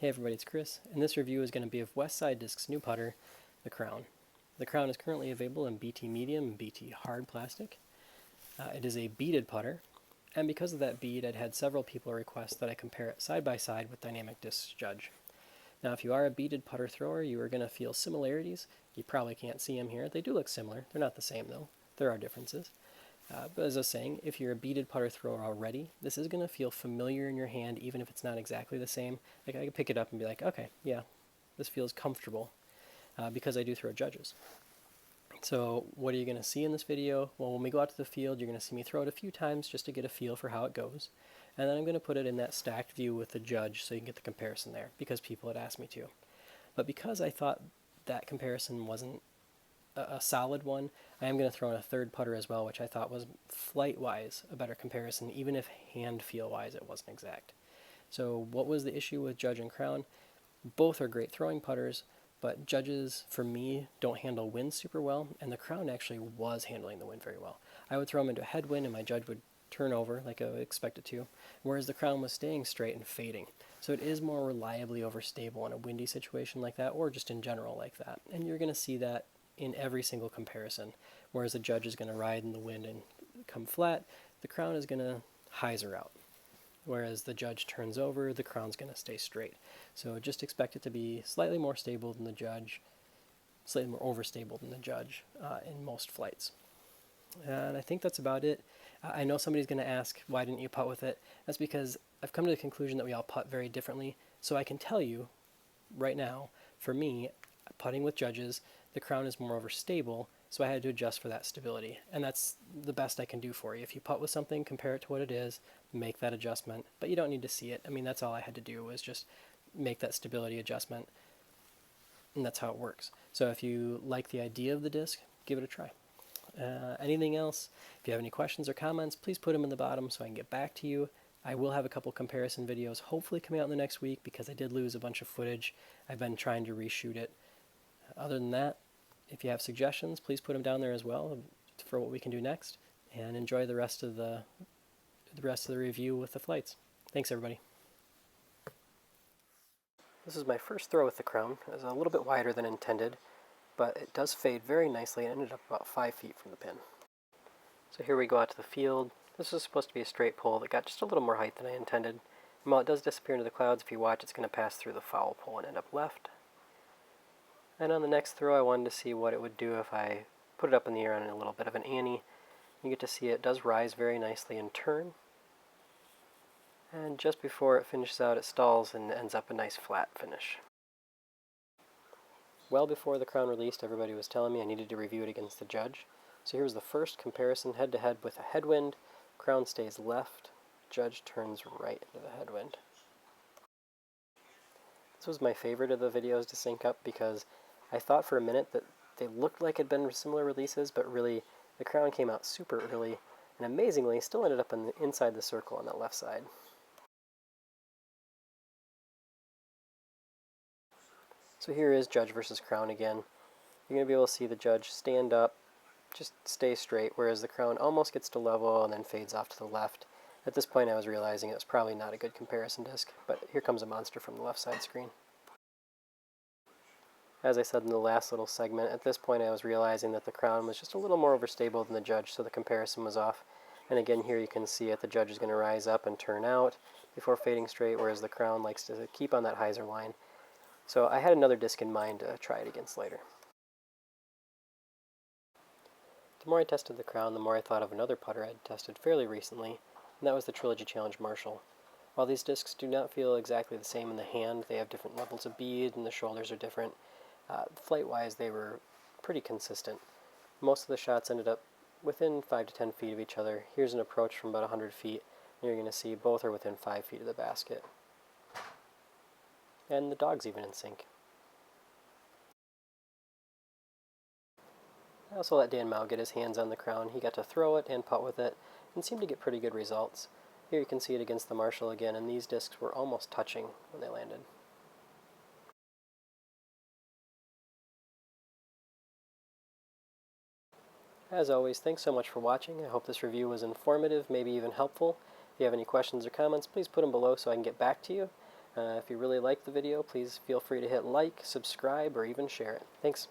Hey everybody, it's Chris, and this review is going to be of Westside Disc's new putter, the Crown. The Crown is currently available in BT medium and BT hard plastic. It is a beaded putter, and because of that bead, I'd had several people request that I compare it side by side with Dynamic Disc's Judge. Now, if you are a beaded putter thrower, you are going to feel similarities. You probably can't see them here. They do look similar. They're not the same, though. There are differences. But as I was saying, if you're a beaded putter thrower already, this is going to feel familiar in your hand, even if it's not exactly the same. Like I can pick it up and be like, okay, yeah, this feels comfortable because I do throw Judges. So what are you going to see in this video? Well, when we go out to the field, you're going to see me throw it a few times just to get a feel for how it goes. And then I'm going to put it in that stacked view with the Judge so you can get the comparison there, because people had asked me to. But because I thought that comparison wasn't a solid one, I am going to throw in a third putter as well, which I thought was flight-wise a better comparison, even if hand feel-wise it wasn't exact. So what was the issue with Judge and Crown? Both are great throwing putters, but Judges, for me, don't handle wind super well, and the Crown actually was handling the wind very well. I would throw them into a headwind, and my Judge would turn over like I would expect it to, whereas the Crown was staying straight and fading. So it is more reliably overstable in a windy situation like that, or just in general like that. And you're going to see that in every single comparison. Whereas the Judge is going to ride in the wind and come flat, the Crown is going to hyzer out. Whereas the Judge turns over, the Crown's going to stay straight. So just expect it to be slightly more stable than the Judge, slightly more overstable than the Judge in most flights. And I think that's about it. I know somebody's going to ask, why didn't you putt with it? That's because I've come to the conclusion that we all putt very differently. So I can tell you right now, for me, putting with Judges, the Crown is more overstable, so I had to adjust for that stability. And that's the best I can do for you. If you putt with something, compare it to what it is, make that adjustment. But you don't need to see it. I mean, that's all I had to do was just make that stability adjustment, and that's how it works. So if you like the idea of the disc, give it a try. Anything else? If you have any questions or comments, please put them in the bottom so I can get back to you. I will have a couple comparison videos hopefully coming out in the next week because I did lose a bunch of footage. I've been trying to reshoot it. Other than that, if you have suggestions, please put them down there as well for what we can do next, and enjoy the rest of the review with the flights. Thanks, everybody. This is my first throw with the Crown. It was a little bit wider than intended, but it does fade very nicely and ended up about 5 feet from the pin. So here we go out to the field. This is supposed to be a straight pull that got just a little more height than I intended. And while it does disappear into the clouds, if you watch, it's going to pass through the foul pole and end up left. And on the next throw, I wanted to see what it would do if I put it up in the air on a little bit of an ante. You get to see it does rise very nicely in turn. And just before it finishes out, it stalls and ends up a nice flat finish. Well before the Crown released, everybody was telling me I needed to review it against the Judge. So here's the first comparison head-to-head with a headwind. Crown stays left, Judge turns right into the headwind. This was my favorite of the videos to sync up because I thought for a minute that they looked like had been similar releases, but really the Crown came out super early and amazingly still ended up inside the circle on that left side. So here is Judge versus Crown again. You're going to be able to see the Judge stand up, just stay straight, whereas the Crown almost gets to level and then fades off to the left. At this point I was realizing it was probably not a good comparison disc, but here comes a monster from the left side screen. As I said in the last little segment, at this point I was realizing that the Crown was just a little more overstable than the Judge, so the comparison was off. And again, here you can see it, the Judge is going to rise up and turn out before fading straight, whereas the Crown likes to keep on that hyzer line. So I had another disc in mind to try it against later. The more I tested the Crown, the more I thought of another putter I'd tested fairly recently, and that was the Trilogy Challenge Marshall. While these discs do not feel exactly the same in the hand, they have different levels of bead and the shoulders are different. Flight-wise, they were pretty consistent. Most of the shots ended up within 5 to 10 feet of each other. Here's an approach from about 100 feet, and you're going to see both are within 5 feet of the basket. And the dog's even in sync. I also let Dan Mao get his hands on the Crown. He got to throw it and putt with it, and seemed to get pretty good results. Here you can see it against the Marshall again, and these discs were almost touching when they landed. As always, thanks so much for watching. I hope this review was informative, maybe even helpful. If you have any questions or comments, please put them below so I can get back to you. If you really like the video, please feel free to hit like, subscribe, or even share it. Thanks.